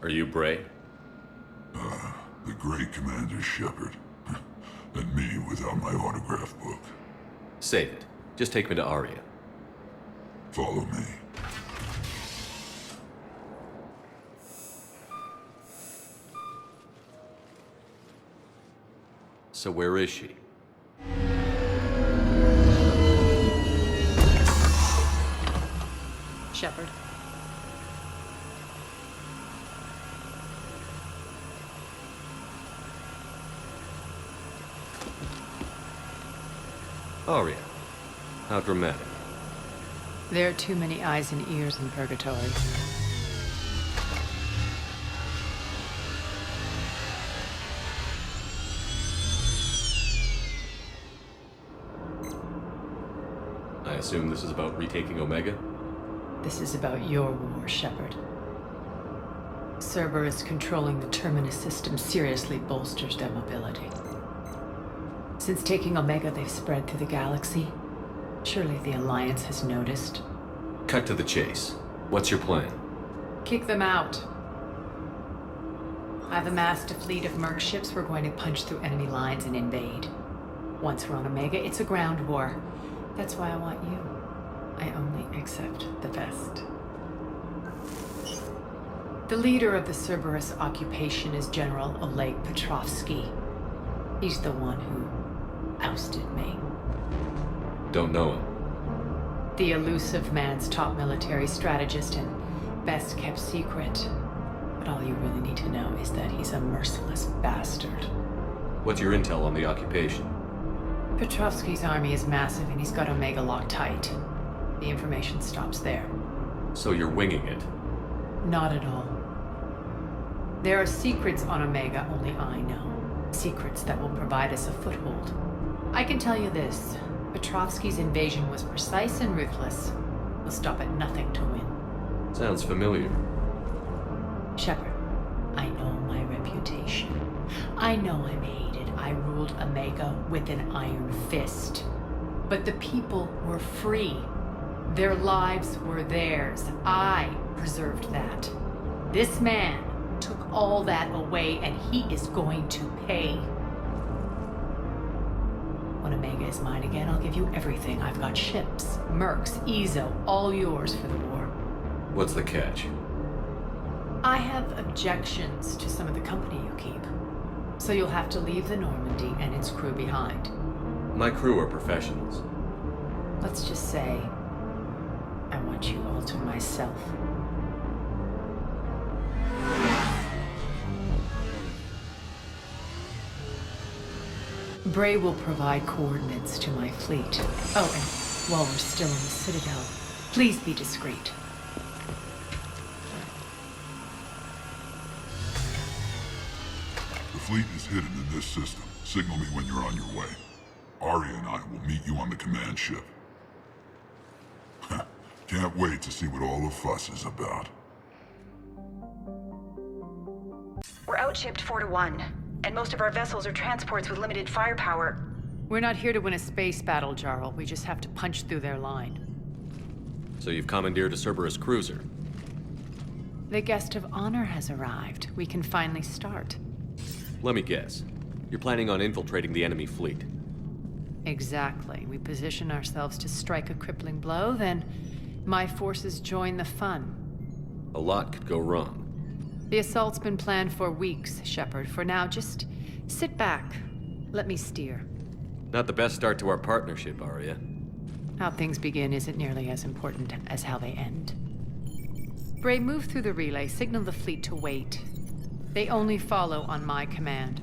Are you Bray? The great Commander Shepard. And me without my autograph book. Save it. Just take me to Aria. Follow me. So where is she? Shepard. Aria. How dramatic. There are too many eyes and ears in Purgatory. I assume this is about retaking Omega? This is about your war, Shepard. Cerberus controlling the Terminus system seriously bolsters their mobility. Since taking Omega, they've spread through the galaxy. Surely the Alliance has noticed. Cut to the chase. What's your plan? Kick them out. I've amassed a fleet of merc ships. We're going to punch through enemy lines and invade. Once we're on Omega, it's a ground war. That's why I want you. I only accept the best. The leader of the Cerberus occupation is General Oleg Petrovsky. He's the one who ousted me. Don't know him. The elusive man's top military strategist and best kept secret. But all you really need to know is that he's a merciless bastard. What's your intel on the occupation? Petrovsky's army is massive and he's got Omega locked tight. The information stops there. So you're winging it? Not at all. There are secrets on Omega only I know. Secrets that will provide us a foothold. I can tell you this. Petrovsky's invasion was precise and ruthless. We'll stop at nothing to win. Sounds familiar. Shepard, I know my reputation. I know I'm hated. I ruled Omega with an iron fist. But the people were free. Their lives were theirs. I preserved that. This man took all that away, and he is going to pay. When Omega is mine again, I'll give you everything. I've got ships, mercs, Ezo, all yours for the war. What's the catch? I have objections to some of the company you keep. So you'll have to leave the Normandy and its crew behind. My crew are professionals. Let's just say, I want you all to myself. Bray will provide coordinates to my fleet. Oh, and while we're still in the Citadel, please be discreet. The fleet is hidden in this system. Signal me when you're on your way. Aria and I will meet you on the command ship. Can't wait to see what all the fuss is about. We're outshipped 4-1, and most of our vessels are transports with limited firepower. We're not here to win a space battle, Jarl. We just have to punch through their line. So you've commandeered a Cerberus cruiser? The guest of honor has arrived. We can finally start. Let me guess. You're planning on infiltrating the enemy fleet? Exactly. We position ourselves to strike a crippling blow, then my forces join the fun. A lot could go wrong. The assault's been planned for weeks, Shepard. For now, just sit back. Let me steer. Not the best start to our partnership, Aria. How things begin isn't nearly as important as how they end. Bray, move through the relay. Signal the fleet to wait. They only follow on my command.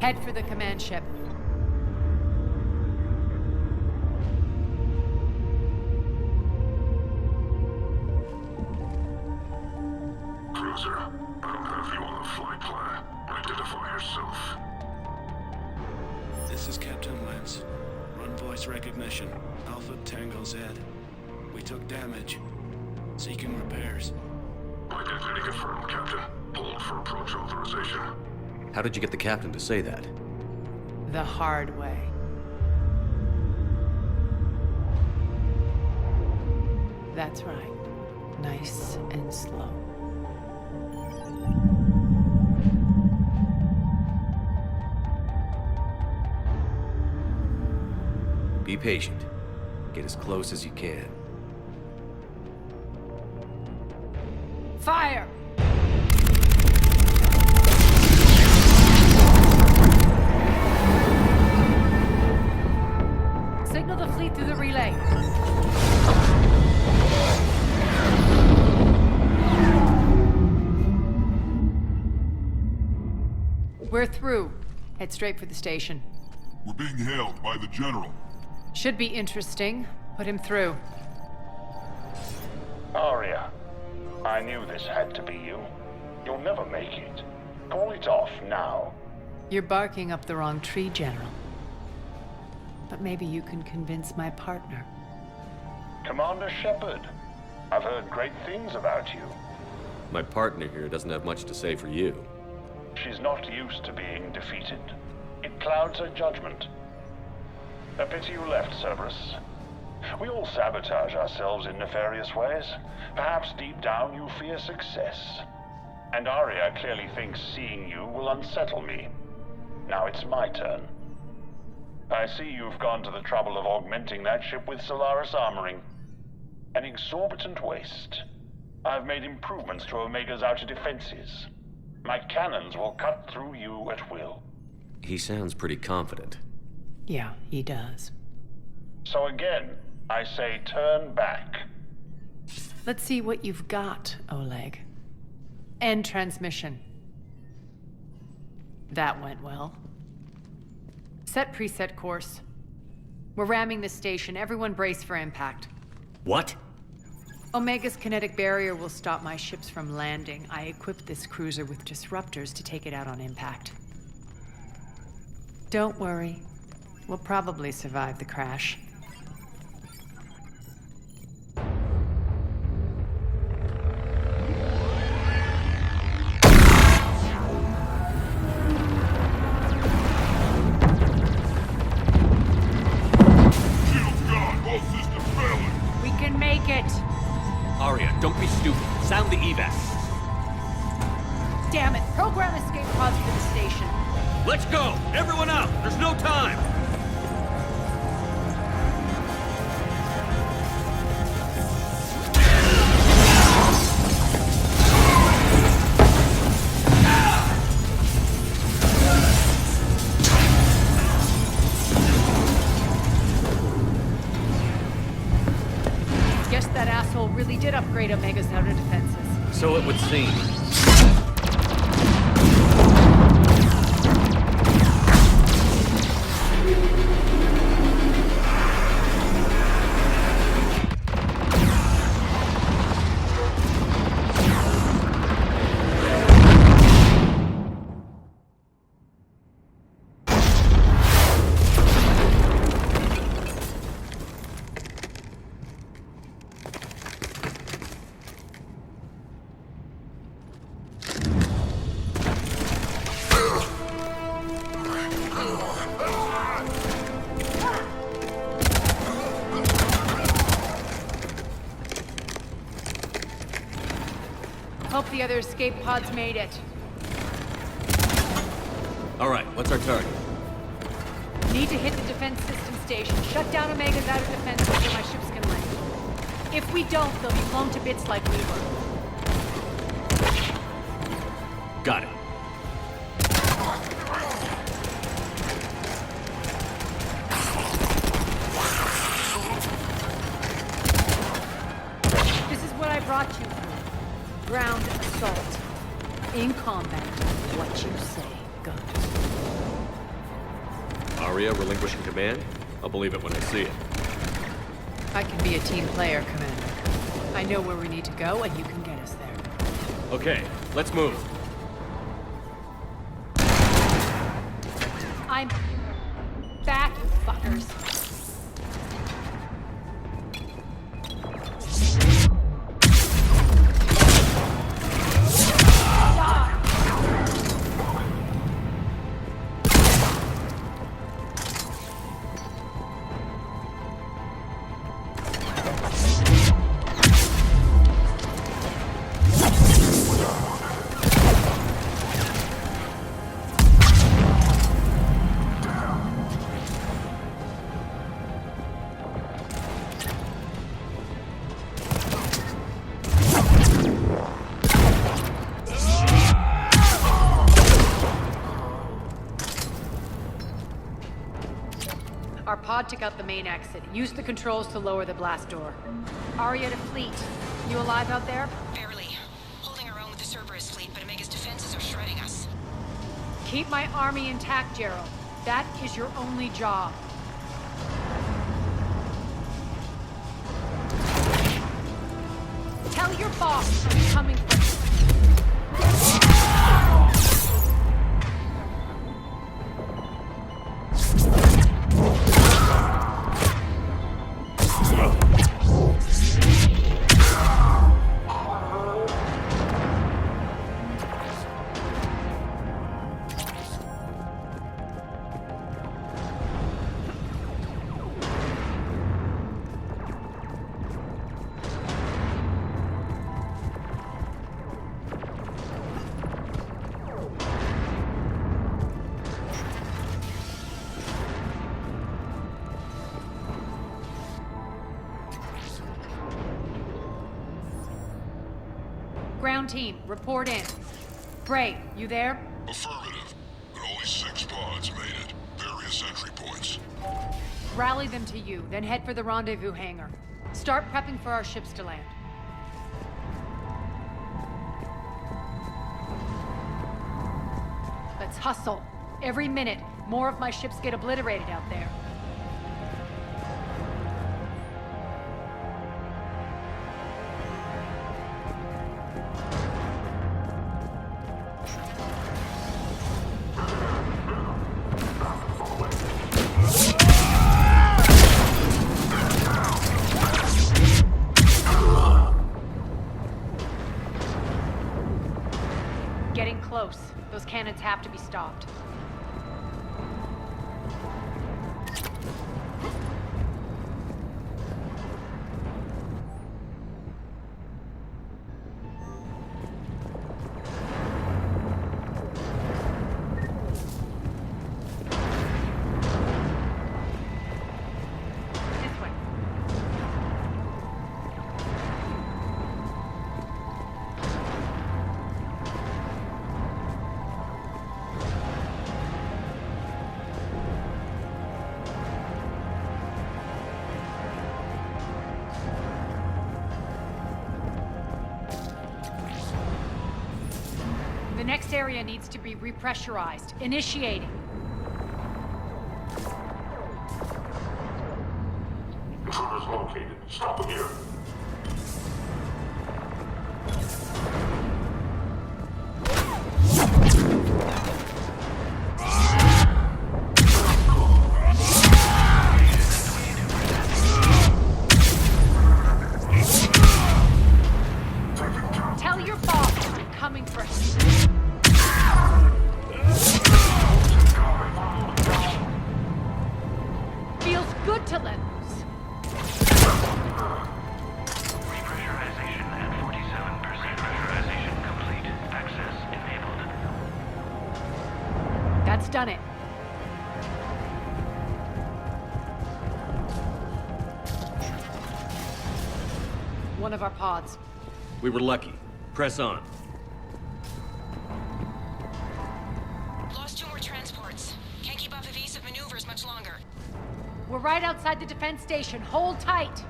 Head for the command ship. Cruiser, I don't have you on the flight plan. Identify yourself. This is Captain Lance. Run on voice recognition. Alpha Tango Z. We took damage. Seeking repairs. Identity confirmed, Captain. Hold for approach authorization. How did you get the captain to say that? The hard way. That's right. Nice and slow. Be patient. Get as close as you can. Fire! Signal the fleet through the relay. We're through. Head straight for the station. We're being hailed by the General. Should be interesting. Put him through. Aria, I knew this had to be you. You'll never make it. Call it off now. You're barking up the wrong tree, General. But maybe you can convince my partner. Commander Shepard, I've heard great things about you. My partner here doesn't have much to say for you. She's not used to being defeated. It clouds her judgment. A pity you left, Cerberus. We all sabotage ourselves in nefarious ways. Perhaps deep down you fear success. And Aria clearly thinks seeing you will unsettle me. Now it's my turn. I see you've gone to the trouble of augmenting that ship with Solaris armoring. An exorbitant waste. I've made improvements to Omega's outer defenses. My cannons will cut through you at will. He sounds pretty confident. Yeah, he does. So again, I say turn back. Let's see what you've got, Oleg. End transmission. That went well. Set preset course. We're ramming the station. Everyone brace for impact. What? Omega's kinetic barrier will stop my ships from landing. I equipped this cruiser with disruptors to take it out on impact. Don't worry. We'll probably survive the crash. Shield's gone. All systems failing. We can make it! Aria, don't be stupid. Sound the evac. Damn it! Program escape pods for the station. Let's go! Everyone out! There's no time! Guess that asshole really did upgrade Omega's outer defenses. So it would seem. Hope the other escape pods made it. All right, what's our target? Need to hit the defense system station. Shut down Omega's outer defenses so my ships can land. If we don't, they'll be blown to bits like we were. Got it. This is what I brought you for. Ground assault. In combat, what you say goes. Aria relinquishing command? I'll believe it when I see it. I can be a team player, Commander. I know where we need to go, and you can get us there. Okay, let's move. I'm back, you fuckers. Our pod took out the main exit. Use the controls to lower the blast door. Aria to fleet. You alive out there? Barely. Holding our own with the Cerberus fleet, but Omega's defenses are shredding us. Keep my army intact, Gerald. That is your only job. Tell your boss I'm coming for you. Ground team, report in. Bray, you there? Affirmative, but only 6 pods made it. Various entry points. Rally them to you, then head for the rendezvous hangar. Start prepping for our ships to land. Let's hustle. Every minute, more of my ships get obliterated out there. Getting close. Those cannons have to be stopped. This way. The next area needs to be repressurized. Initiating. Intruders located. Stop them here. Tell your boss I'm coming for him. Feels good to let loose. Repressurization at 47%. Pressurization complete. Access enabled. That's done it. One of our pods. We were lucky. Press on. Lost 2 more transports. Can't keep up evasive maneuvers much longer. We're right outside the defense station. Hold tight.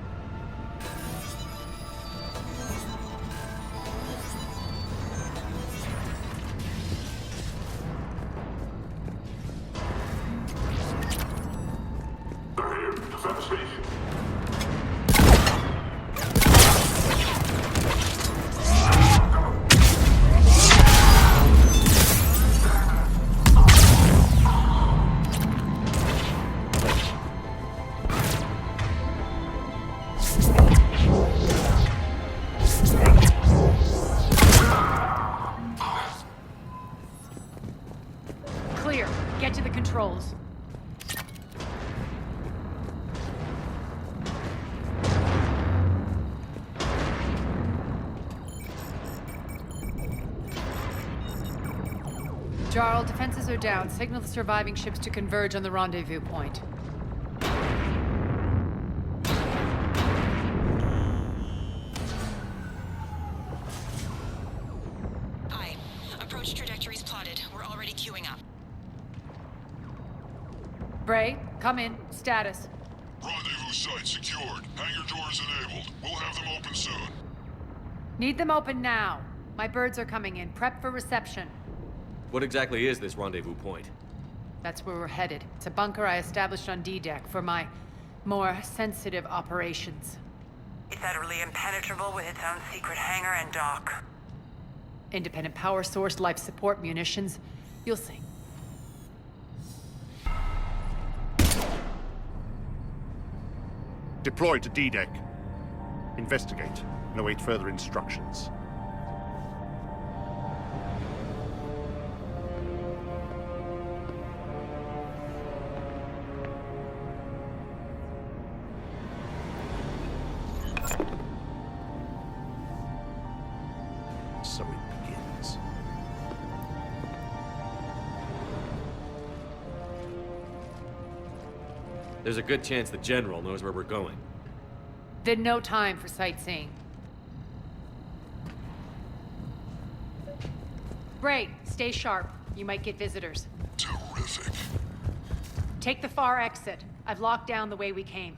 They're here. Defend the station. Clear. Get to the controls. Jarl, defenses are down. Signal the surviving ships to converge on the rendezvous point. Bray, come in. Status. Rendezvous site secured. Hangar doors enabled. We'll have them open soon. Need them open now. My birds are coming in. Prep for reception. What exactly is this rendezvous point? That's where we're headed. It's a bunker I established on D-Deck for my more sensitive operations. It's utterly impenetrable with its own secret hangar and dock. Independent power source, life support, munitions. You'll see. Deploy to D-Deck. Investigate and await further instructions. So it begins. There's a good chance the General knows where we're going. Then no time for sightseeing. Bray, stay sharp. You might get visitors. Terrific. Take the far exit. I've locked down the way we came.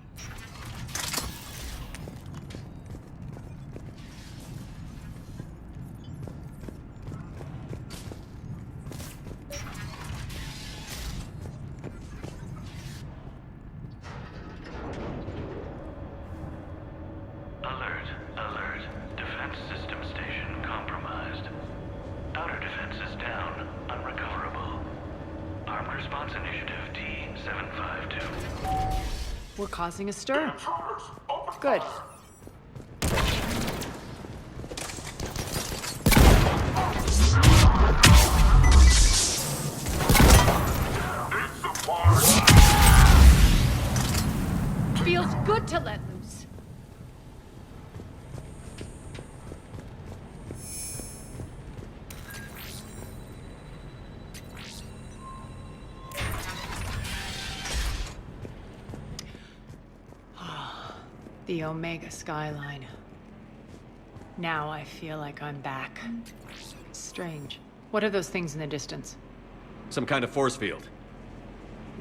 Alert, alert. Defense system station compromised. Outer defenses down, unrecoverable. Armed Response Initiative D752. We're causing a stir. Intruders, open Good. fire. Need supplies. Feels good to let loose. The Omega skyline. Now I feel like I'm back. Strange. What are those things in the distance? Some kind of force field.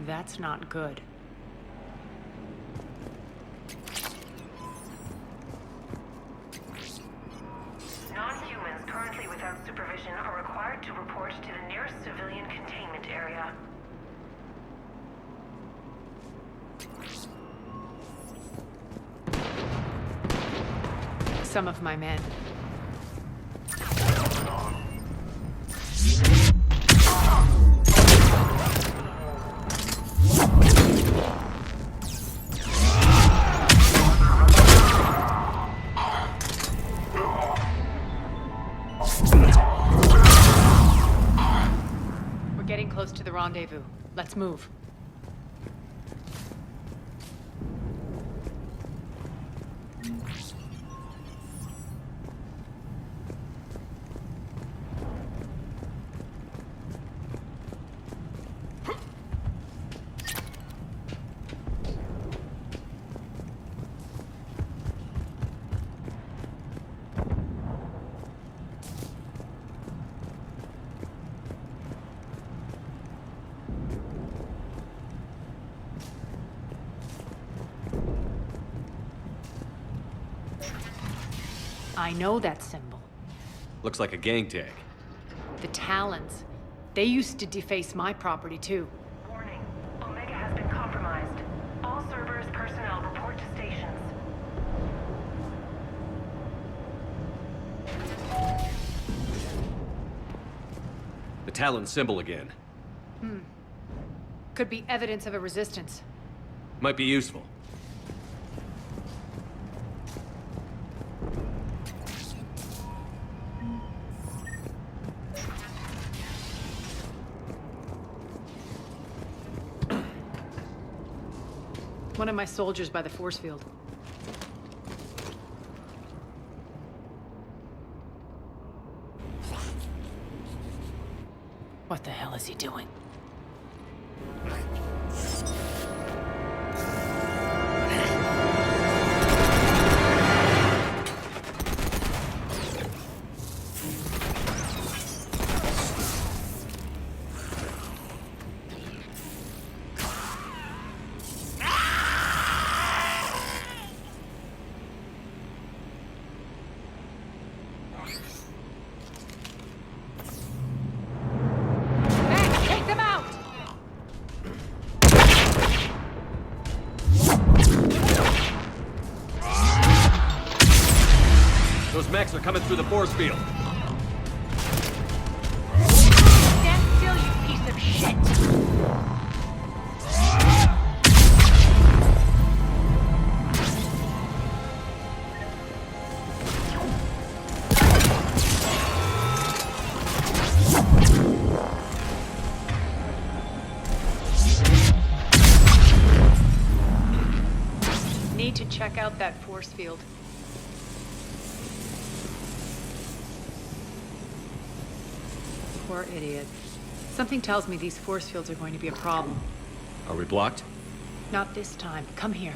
That's not good. Non-humans currently without supervision are required to report to the nearest civilian containment area. Some of my men. We're getting close to the rendezvous. Let's move. I know that symbol. Looks like a gang tag. The Talons. They used to deface my property too. Warning. Omega has been compromised. All Cerberus personnel report to stations. The Talon symbol again. Could be evidence of a resistance. Might be useful. One of my soldiers by the force field. What the hell is he doing? mechs are coming through the force field. Stand still, you piece of shit! Need to check out that force field. Poor idiot. Something tells me these force fields are going to be a problem. Are we blocked? Not this time. Come here.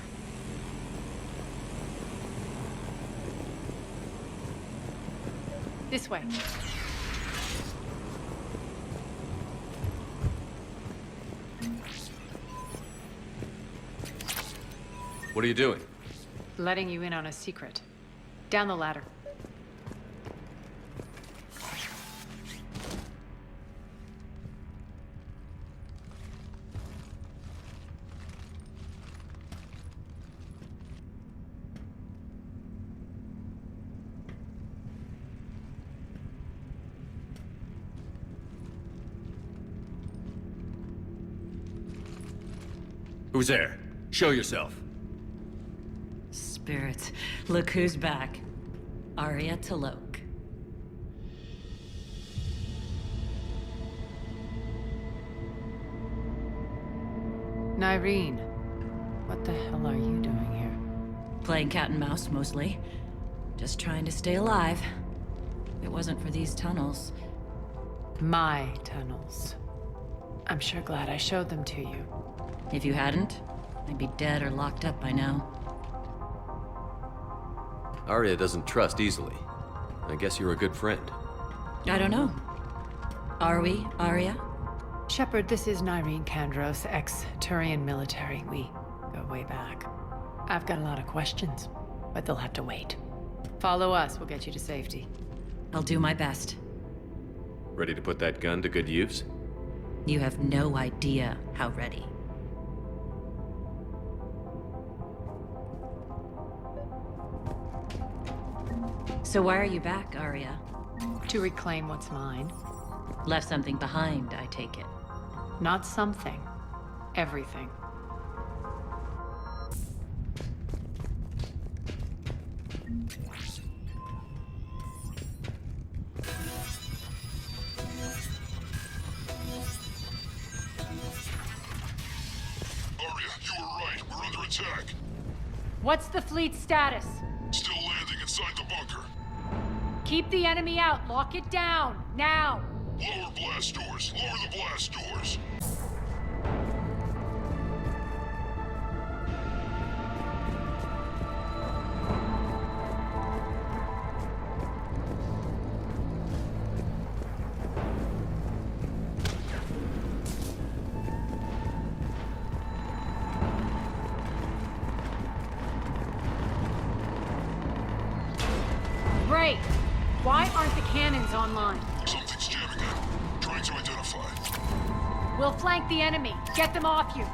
This way. What are you doing? Letting you in on a secret. Down the ladder. Who's there? Show yourself. Spirits, look who's back. Arya T'Loak. Nyreen, what the hell are you doing here? Playing cat and mouse, mostly. Just trying to stay alive. If it wasn't for these tunnels. My tunnels. I'm sure glad I showed them to you. If you hadn't, I'd be dead or locked up by now. Arya doesn't trust easily. I guess you're a good friend. I don't know. Are we, Arya? Shepard, this is Nyreen Kandros, ex-Turian military. We go way back. I've got a lot of questions, but they'll have to wait. Follow us, we'll get you to safety. I'll do my best. Ready to put that gun to good use? You have no idea how ready. So why are you back, Arya? To reclaim what's mine. Left something behind, I take it. Not something. Everything. Arya, you were right. We're under attack. What's the fleet's status? Still landing inside the bunker. Keep the enemy out. Lock it down. Now. Lower blast doors. Lower the blast doors. Ray, why aren't the cannons online? Something's jamming them. Trying to identify. We'll flank the enemy. Get them off you.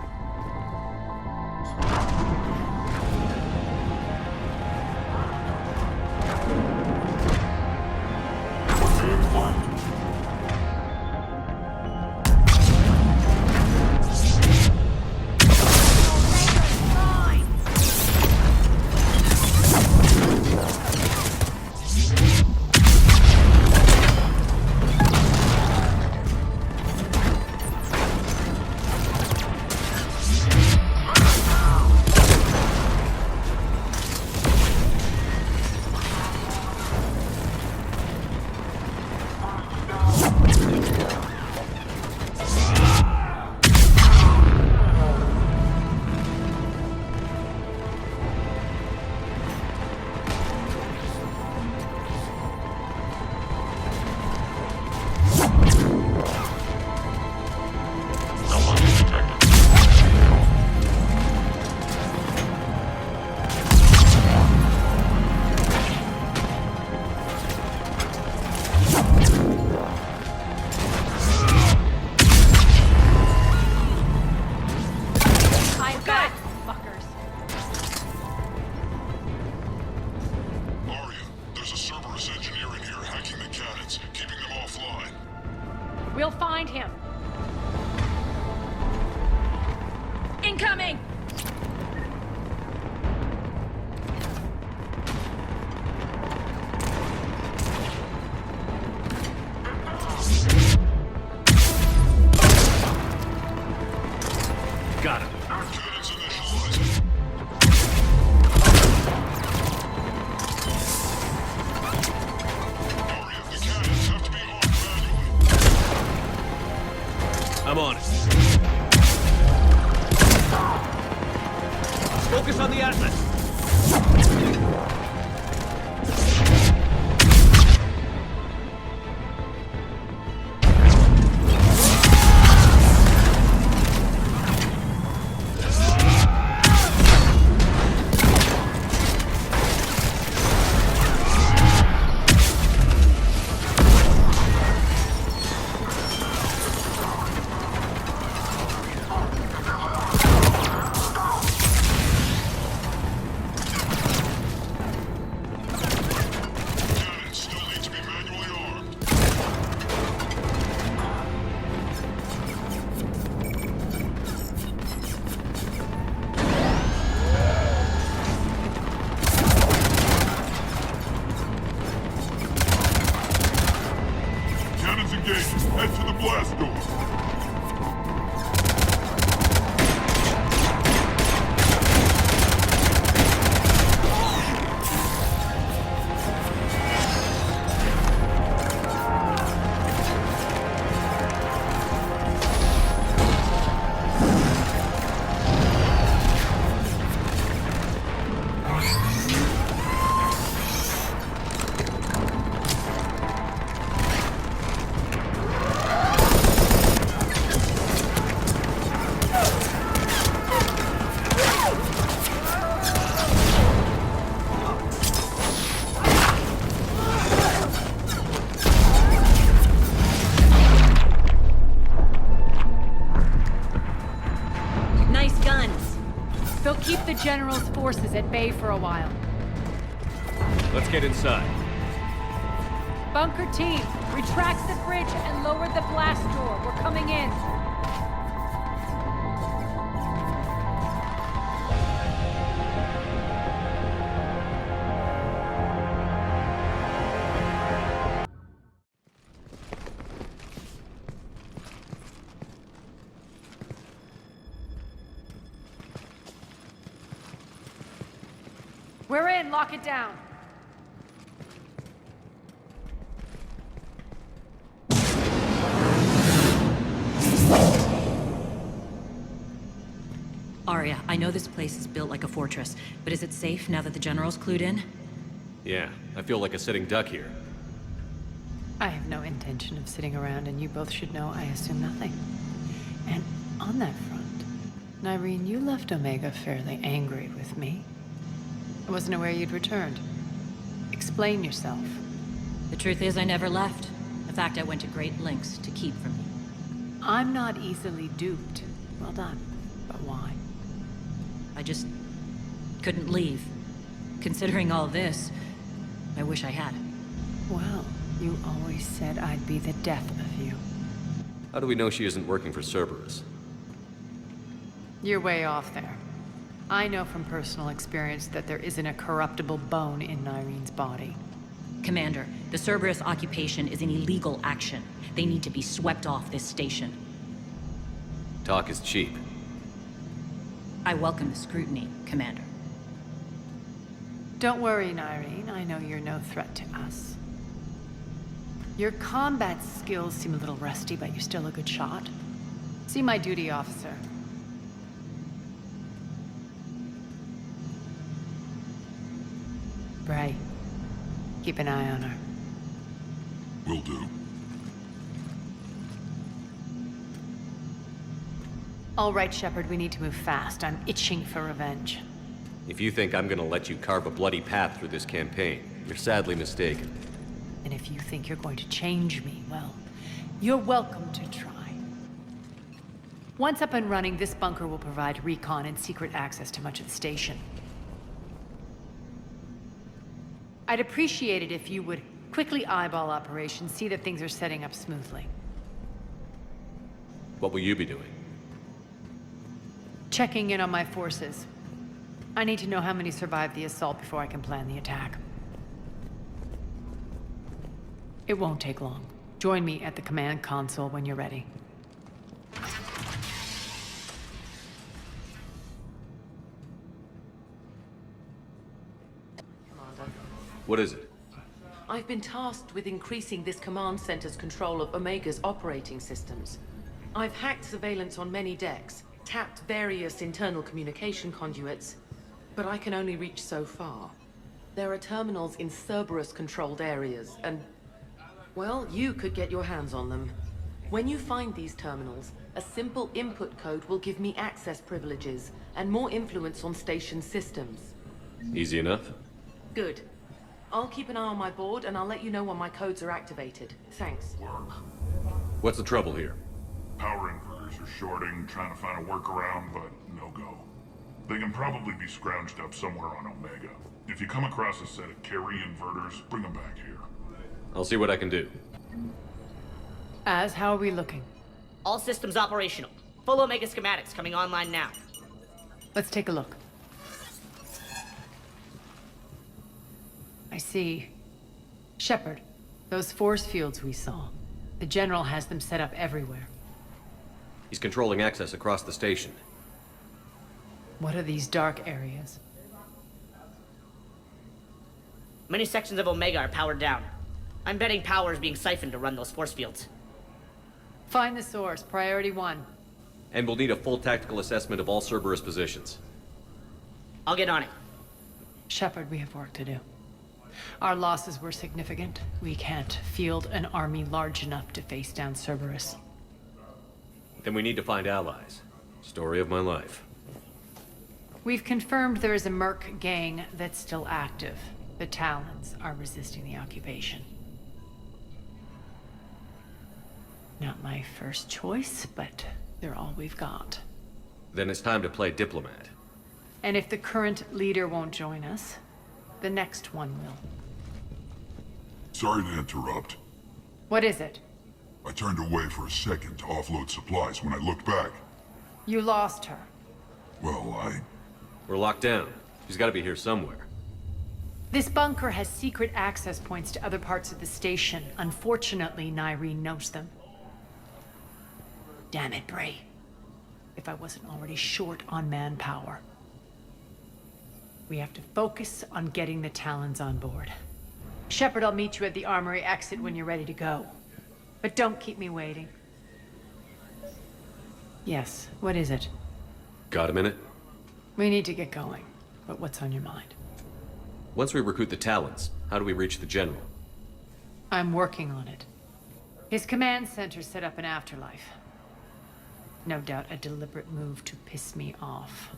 Got him. Cannons initialized. Aria, the cannons have to be armed manually. I'm on it. Focus on the Atlas. Cannons still need to be manually armed. Cannons engaged. Head to the blast door. Nice guns. They'll keep the General's forces at bay for a while. Let's get inside. Bunker team, retract the bridge and lower the blast door. We're coming in. We're in. Lock it down. Arya, I know this place is built like a fortress, but is it safe now that the General's clued in? Yeah, I feel like a sitting duck here. I have no intention of sitting around, and you both should know I assume nothing. And on that front, Nyreen, you left Omega fairly angry with me. I wasn't aware you'd returned. Explain yourself. The truth is, I never left. In fact, I went to great lengths to keep from you. I'm not easily duped. Well done. But why? I just couldn't leave. Considering all this, I wish I had. Well, you always said I'd be the death of you. How do we know she isn't working for Cerberus? You're way off there. I know from personal experience that there isn't a corruptible bone in Nyreen's body. Commander, the Cerberus occupation is an illegal action. They need to be swept off this station. Talk is cheap. I welcome the scrutiny, Commander. Don't worry, Nyreen. I know you're no threat to us. Your combat skills seem a little rusty, but you're still a good shot. See my duty officer. Bray, keep an eye on her. Will do. All right, Shepard, we need to move fast. I'm itching for revenge. If you think I'm gonna let you carve a bloody path through this campaign, you're sadly mistaken. And if you think you're going to change me, well, you're welcome to try. Once up and running, this bunker will provide recon and secret access to much of the station. I'd appreciate it if you would quickly eyeball operations, see that things are setting up smoothly. What will you be doing? Checking in on my forces. I need to know how many survived the assault before I can plan the attack. It won't take long. Join me at the command console when you're ready. What is it? I've been tasked with increasing this command center's control of Omega's operating systems. I've hacked surveillance on many decks, tapped various internal communication conduits, but I can only reach so far. There are terminals in Cerberus-controlled areas, and, well, you could get your hands on them. When you find these terminals, a simple input code will give me access privileges and more influence on station systems. Easy enough? Good. I'll keep an eye on my board, and I'll let you know when my codes are activated. Thanks. What's the trouble here? Power inverters are shorting, trying to find a workaround, but no go. They can probably be scrounged up somewhere on Omega. If you come across a set of carry inverters, bring them back here. I'll see what I can do. How are we looking? All systems operational. Full Omega schematics coming online now. Let's take a look. I see. Shepard, those force fields we saw. The General has them set up everywhere. He's controlling access across the station. What are these dark areas? Many sections of Omega are powered down. I'm betting power is being siphoned to run those force fields. Find the source, priority 1. And we'll need a full tactical assessment of all Cerberus positions. I'll get on it. Shepard, we have work to do. Our losses were significant. We can't field an army large enough to face down Cerberus. Then we need to find allies. Story of my life. We've confirmed there is a Merc gang that's still active. The Talons are resisting the occupation. Not my first choice, but they're all we've got. Then it's time to play diplomat. And if the current leader won't join us, the next one will. Sorry to interrupt. What is it? I turned away for a second to offload supplies. When I looked back, You lost her. well, We're locked down. She's got to be here somewhere. This bunker has secret access points to other parts of the station. Unfortunately, Nyreen knows them. Damn it, Bray. If I wasn't already short on manpower. We have to focus on getting the Talons on board. Shepard, I'll meet you at the armory exit when you're ready to go. But don't keep me waiting. Yes, what is it? Got a minute? We need to get going. But what's on your mind? Once we recruit the Talons, how do we reach the General? I'm working on it. His command center set up an afterlife. No doubt a deliberate move to piss me off.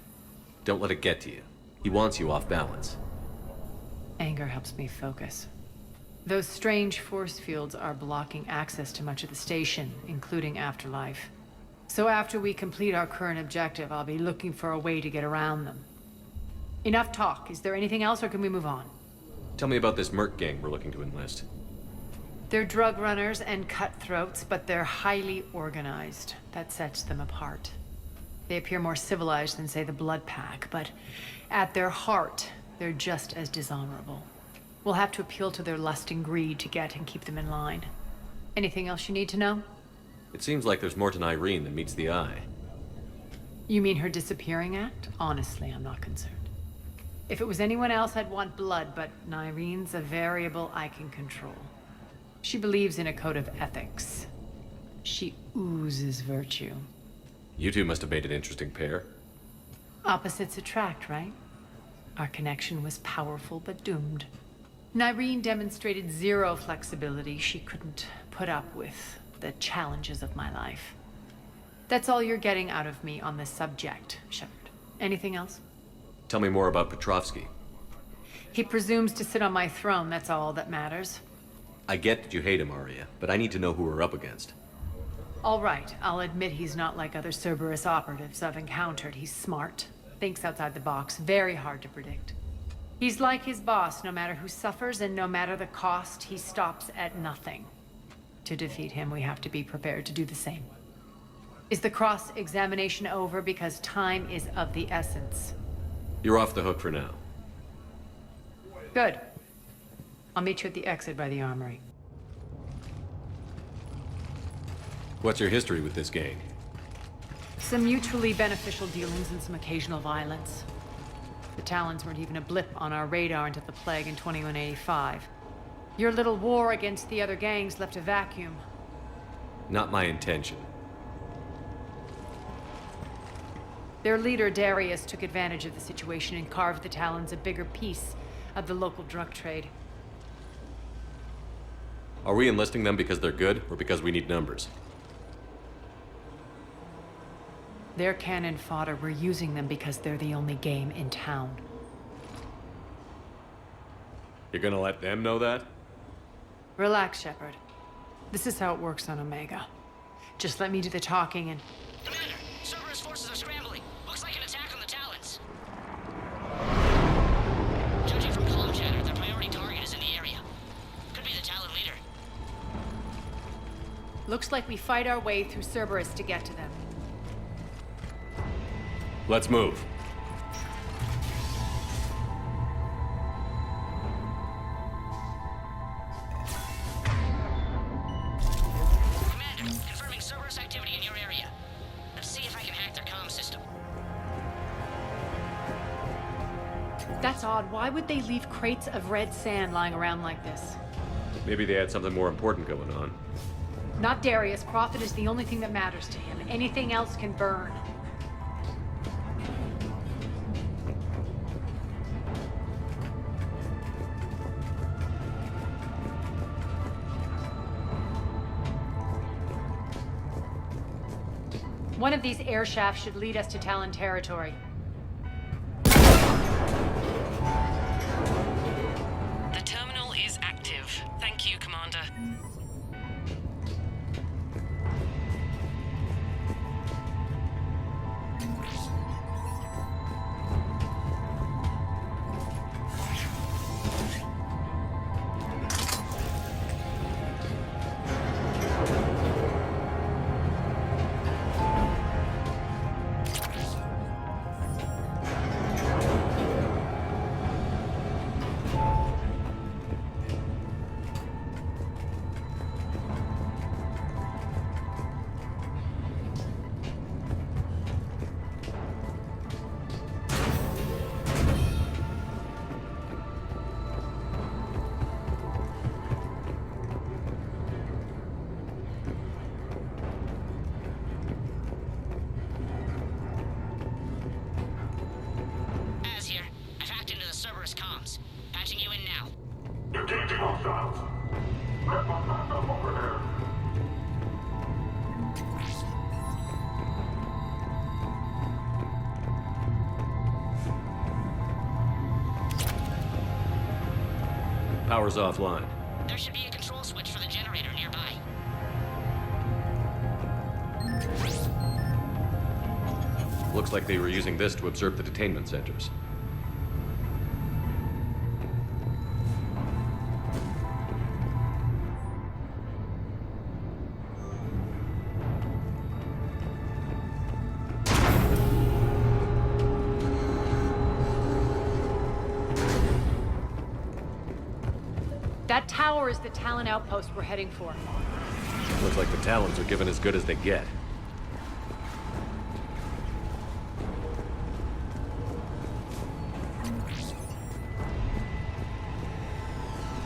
Don't let it get to you. He wants you off balance. Anger helps me focus. Those strange force fields are blocking access to much of the station, including afterlife. So after we complete our current objective, I'll be looking for a way to get around them. Enough talk. Is there anything else, or can we move on? Tell me about this Merc gang we're looking to enlist. They're drug runners and cutthroats, but they're highly organized. That sets them apart. They appear more civilized than, say, the Blood Pack, but at their heart, they're just as dishonorable. We'll have to appeal to their lust and greed to get and keep them in line. Anything else you need to know? It seems like there's more to Nyreen than meets the eye. You mean her disappearing act? Honestly, I'm not concerned. If it was anyone else, I'd want blood, but Nyreen's a variable I can control. She believes in a code of ethics. She oozes virtue. You two must have made an interesting pair. Opposites attract, right? Our connection was powerful but doomed. Nyreen demonstrated zero flexibility. She couldn't put up with the challenges of my life. That's all you're getting out of me on this subject, Shepard. Anything else? Tell me more about Petrovsky. He presumes to sit on my throne, that's all that matters. I get that you hate him, Arya, but I need to know who we're up against. All right, I'll admit he's not like other Cerberus operatives I've encountered. He's smart, thinks outside the box, very hard to predict. He's like his boss, no matter who suffers and no matter the cost, he stops at nothing. To defeat him, we have to be prepared to do the same. Is the cross-examination over? Because time is of the essence. You're off the hook for now. Good. I'll meet you at the exit by the armory. What's your history with this gang? Some mutually beneficial dealings and some occasional violence. The Talons weren't even a blip on our radar until the plague in 2185. Your little war against the other gangs left a vacuum. Not my intention. Their leader, Darius, took advantage of the situation and carved the Talons a bigger piece of the local drug trade. Are we enlisting them because they're good, or because we need numbers? They're cannon fodder. We're using them because they're the only game in town. You're gonna let them know that? Relax, Shepard. This is how it works on Omega. Just let me do the talking and... Commander, Cerberus forces are scrambling. Looks like an attack on the Talons. Judging from comm chatter, their priority target is in the area. Could be the Talon leader. Looks like we fight our way through Cerberus to get to them. Let's move. Commander, confirming Cerberus activity in your area. Let's see if I can hack their comm system. That's odd. Why would they leave crates of red sand lying around like this? Maybe they had something more important going on. Not Darius. Profit is the only thing that matters to him. Anything else can burn. One of these air shafts should lead us to Talon territory. The terminal is active. Thank you, Commander. Comms. Patching you in now. Engaging hostiles. Let my backup over there. Power's offline. There should be a control switch for the generator nearby. Looks like they were using this to observe the detainment centers. That tower is the Talon outpost we're heading for. Looks like the Talons are given as good as they get.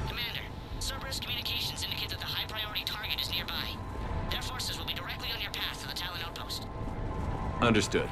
Commander, Cerberus communications indicate that the high-priority target is nearby. Their forces will be directly on your path to the Talon outpost. Understood.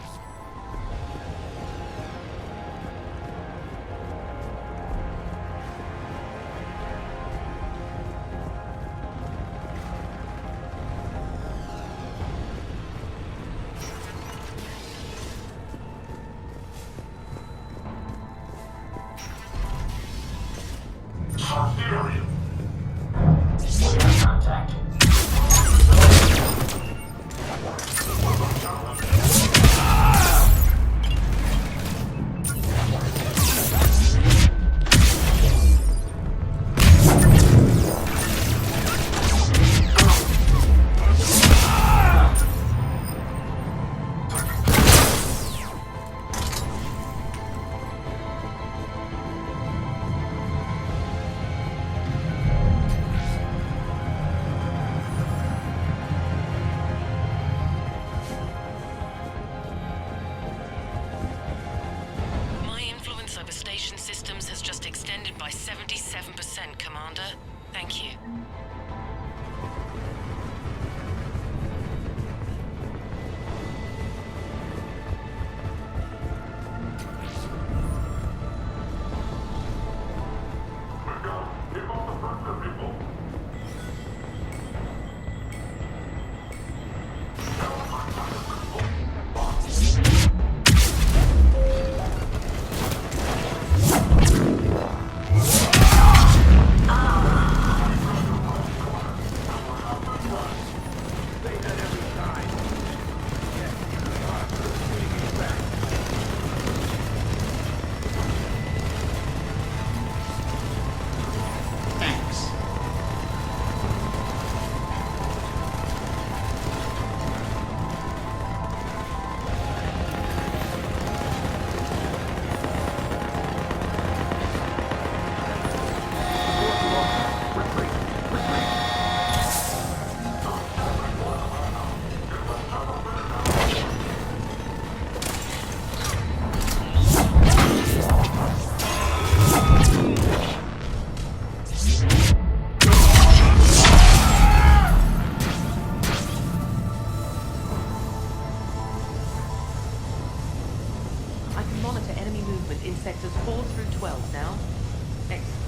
over station systems has just extended by 77%, Commander. Thank you. in sectors 4 through 12 now. Excellent.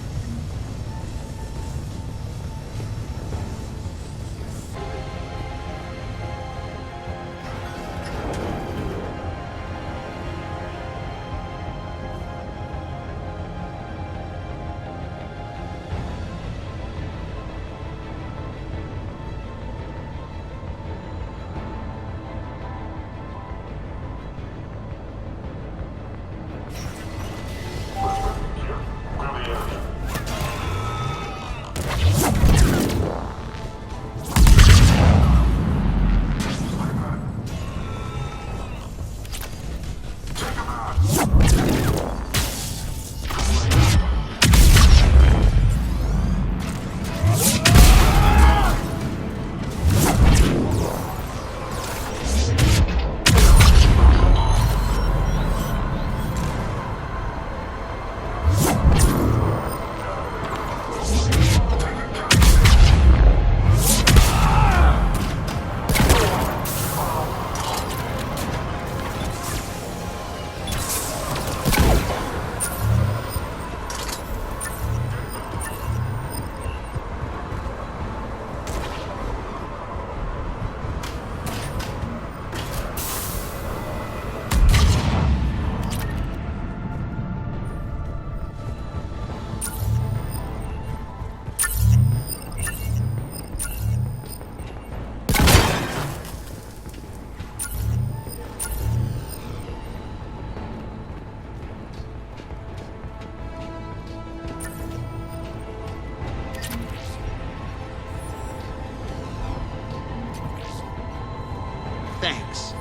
Thanks.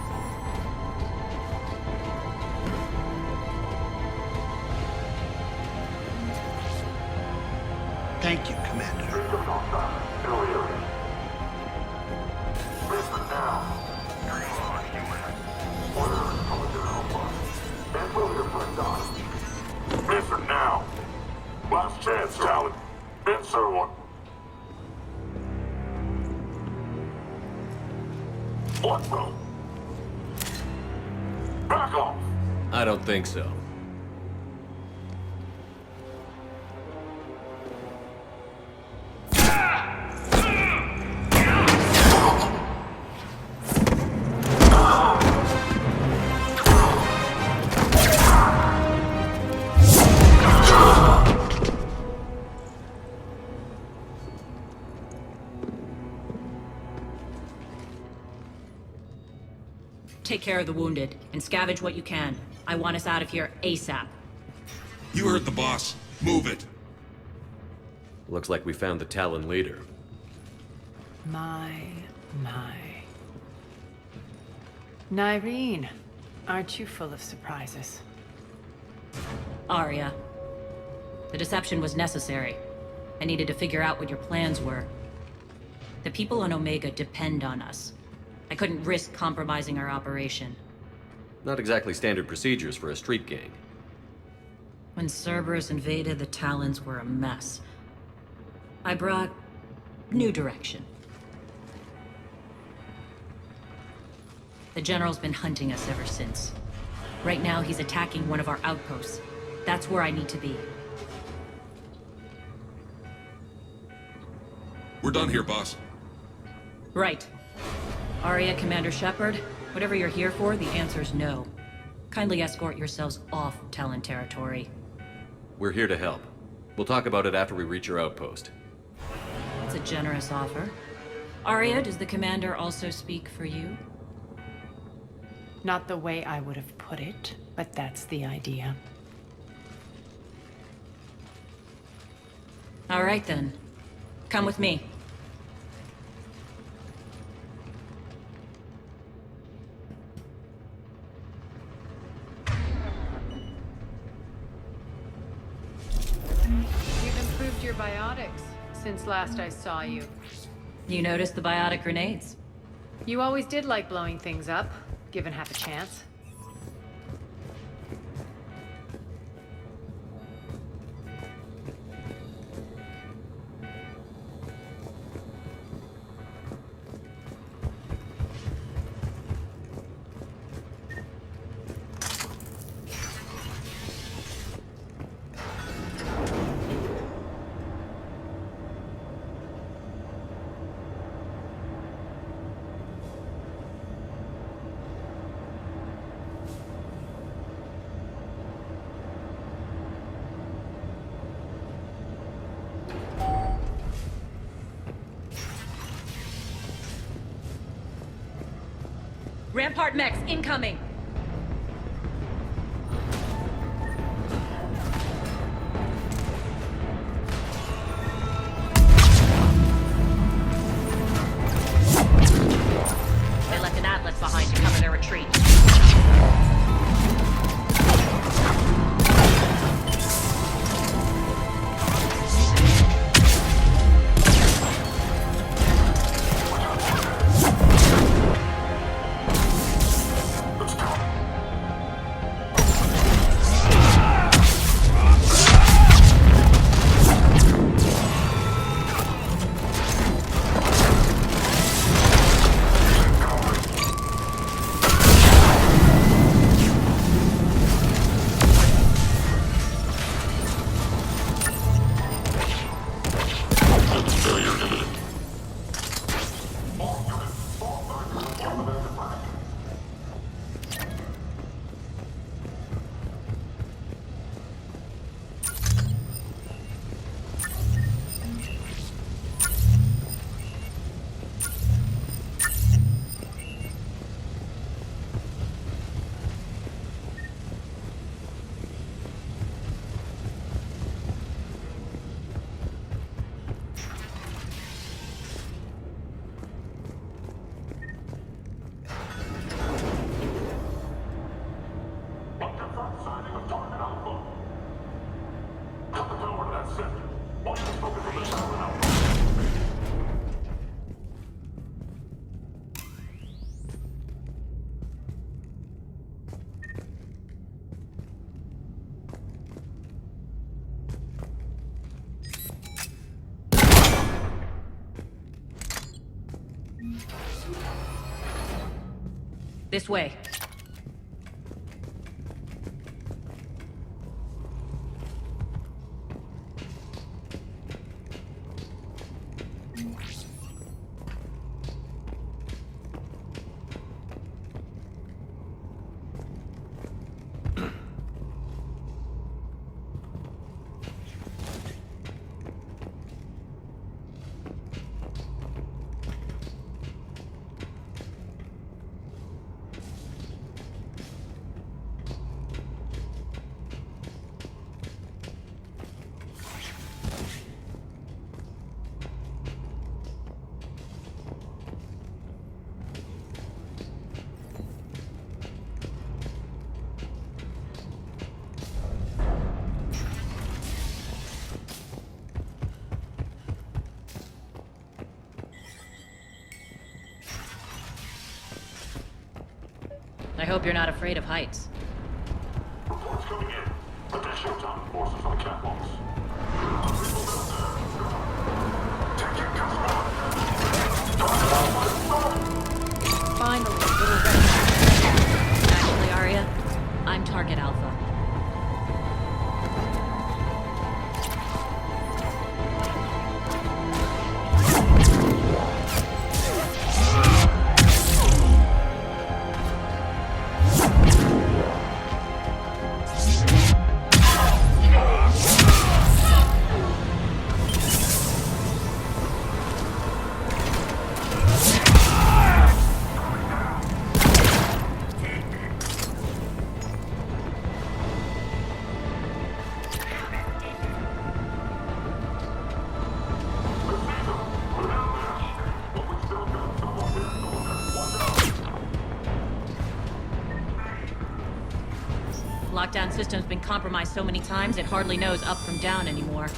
Thank you, Commander. Answer now. Last chance, Talon. Answer one. What the? Back off! I don't think so. Take care of the wounded, and scavenge what you can. I want us out of here ASAP. You heard the boss. Move it. Looks like we found the Talon leader. My. Nyreen, aren't you full of surprises? Arya. The deception was necessary. I needed to figure out what your plans were. The people on Omega depend on us. I couldn't risk compromising our operation. Not exactly standard procedures for a street gang. When Cerberus invaded, the Talons were a mess. I brought new direction. The General's been hunting us ever since. Right now, he's attacking one of our outposts. That's where I need to be. We're done here, boss. Right. Aria, Commander Shepard, whatever you're here for, the answer's no. Kindly escort yourselves off Talon territory. We're here to help. We'll talk about it after we reach your outpost. That's a generous offer. Aria, does the Commander also speak for you? Not the way I would have put it, but that's the idea. All right then. Come with me. You've improved your biotics since last I saw you. You noticed the biotic grenades? You always did like blowing things up, given half a chance. Rampart mechs incoming! They left an Atlas behind to cover their retreat. This way. I hope you're not afraid of heights. Reports coming in. Put that shields on. Forces on the catwalks. Finally, little red. Actually, Arya, I'm target Alpha. Lockdown system's been compromised so many times, it hardly knows up from down anymore.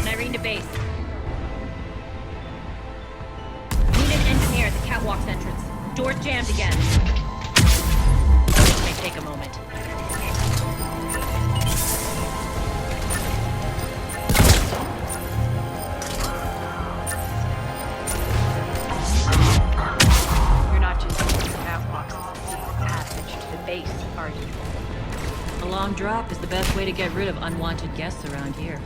Irene to base. Need an engineer at the catwalk's entrance. Door's jammed again. May take a moment. You're not just using the catwalks as a secret passage to the base, are you? A long drop is the best way to get rid of unwanted guests around here.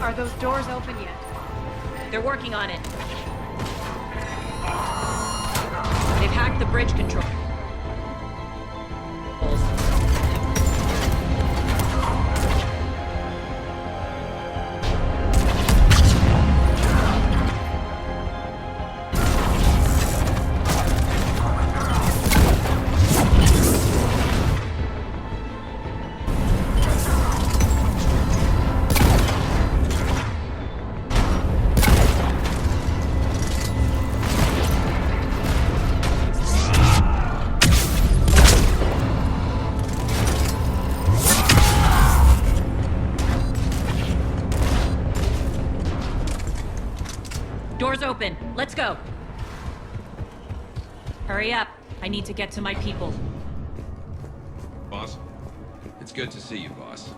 Are those doors open yet? They're working on it. They've hacked the bridge control. Doors open. Let's go. Hurry up. I need to get to my people. Boss? It's good to see you, boss.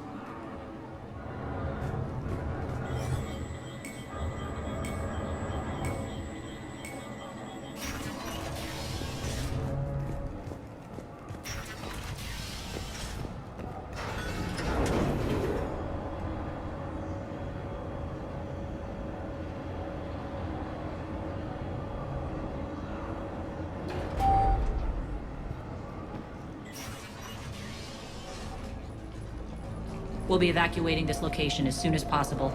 We'll be evacuating this location as soon as possible.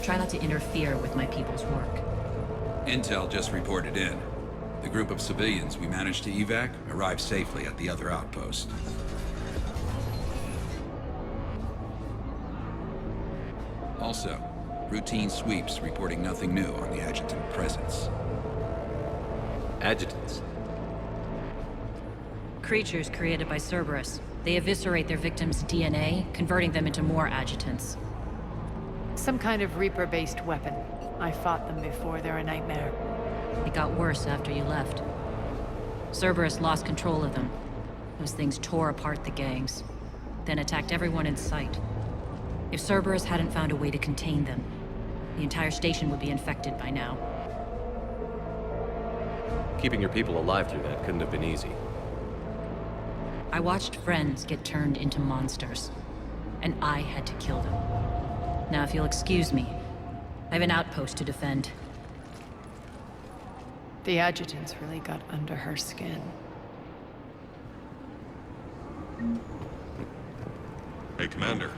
Try not to interfere with my people's work. Intel just reported in. The group of civilians we managed to evac arrived safely at the other outpost. Also, routine sweeps reporting nothing new on the adjutant presence. Adjutants? Creatures created by Cerberus. They eviscerate their victims' DNA, converting them into more adjutants. Some kind of Reaper-based weapon. I fought them before, they're a nightmare. It got worse after you left. Cerberus lost control of them. Those things tore apart the gangs, then attacked everyone in sight. If Cerberus hadn't found a way to contain them, the entire station would be infected by now. Keeping your people alive through that couldn't have been easy. I watched friends get turned into monsters, and I had to kill them. Now, if you'll excuse me, I have an outpost to defend. The adjutants really got under her skin. Hey, Commander.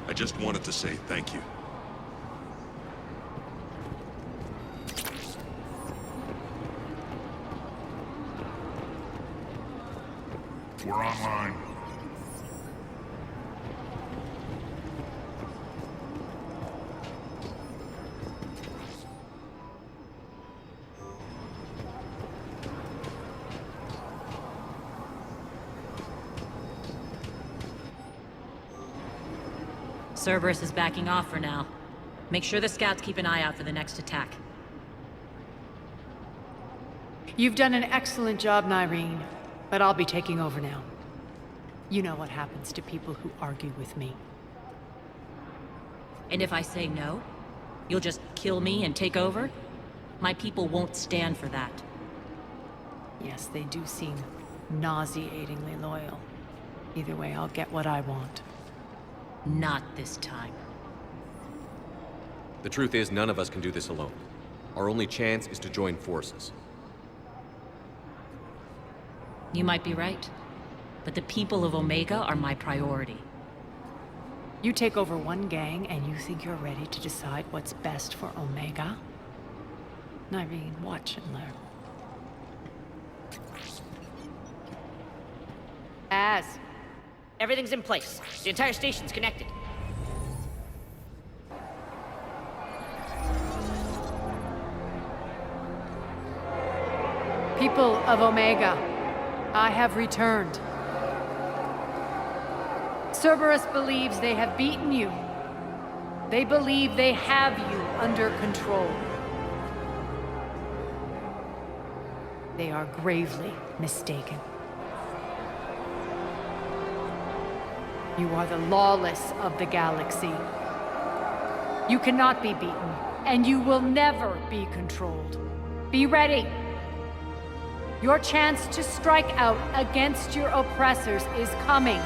I just wanted to say thank you. We're online. Cerberus is backing off for now. Make sure the scouts keep an eye out for the next attack. You've done an excellent job, Nyreen, but I'll be taking over now. You know what happens to people who argue with me. And if I say no, you'll just kill me and take over? My people won't stand for that. Yes, they do seem nauseatingly loyal. Either way, I'll get what I want. Not this time. The truth is, none of us can do this alone. Our only chance is to join forces. You might be right, but the people of Omega are my priority. You take over one gang and you think you're ready to decide what's best for Omega? Nyreen, watch and learn. Everything's in place. The entire station's connected. People of Omega, I have returned. Cerberus believes they have beaten you. They believe they have you under control. They are gravely mistaken. You are the lawless of the galaxy. You cannot be beaten, and you will never be controlled. Be ready. Your chance to strike out against your oppressors is coming.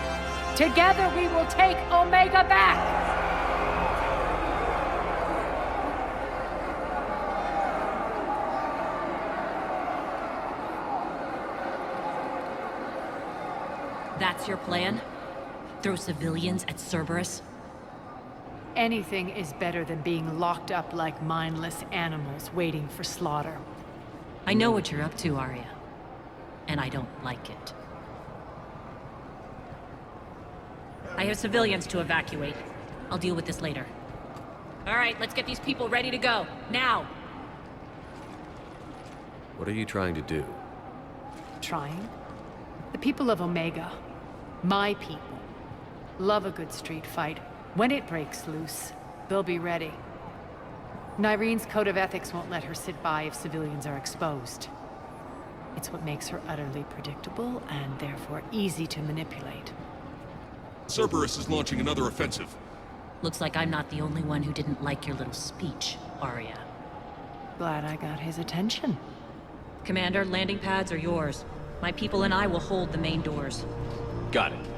Together we will take Omega back! That's your plan? Throw civilians at Cerberus? Anything is better than being locked up like mindless animals waiting for slaughter. I know what you're up to, Arya. And I don't like it. I have civilians to evacuate. I'll deal with this later. All right, let's get these people ready to go. Now! What are you trying to do? Trying? The people of Omega, my people, love a good street fight. When it breaks loose, they'll be ready. Nyreen's code of ethics won't let her sit by if civilians are exposed. It's what makes her utterly predictable and therefore easy to manipulate. Cerberus is launching another offensive. Looks like I'm not the only one who didn't like your little speech, Arya. Glad I got his attention. Commander, landing pads are yours. My people and I will hold the main doors. Got it.